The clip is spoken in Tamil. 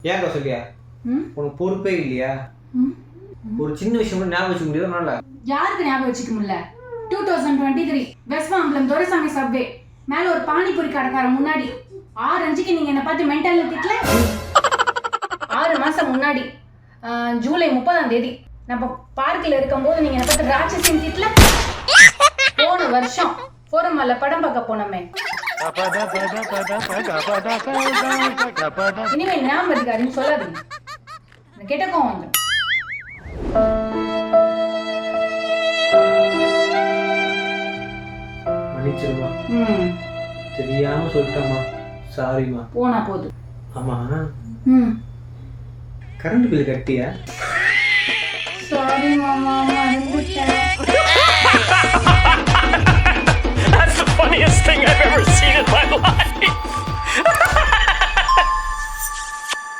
ஏன் சொல்லியா உனக்கு பொறுப்பே இல்லையா? ஒரு சின்ன விஷயம் கூட ஞாபகம் வச்சுக்க முடியாது. யாருக்கு ஞாபகம் வச்சுக்க முடியல? 2023 வெஸ்ட் மாம்பலம் துரைசாமி சப்வே மேல ஒரு பானிபூரி கடைக்காரன் முன்னாடி 6:05க்கு நீங்க என்ன பார்த்து மென்டல்ல திட்டல. 6 மாசம் முன்னாடி ஜூலை 30ஆம் தேதி நம்ம பார்க்கில் இருக்கும்போது நீங்க என்ன பார்த்து ராட்சசின்னு திட்டல. போன வருஷம் போரமல்ல படம் பார்க்க போனோமே. இனிமே ஞாபகம் இருக்காதுன்னு சொல்லாதீங்க. கெட்ட கோவம் வந்து மன்னிச்சிருமா, தெரியாம சொல்லிட்டேம்மா, சாரிம்மா. போனா போது. ஆமா, கரண்ட் பில் கட்டியா? சாரி மாமா, மறந்துட்டேன். That's the funniest thing I've ever seen.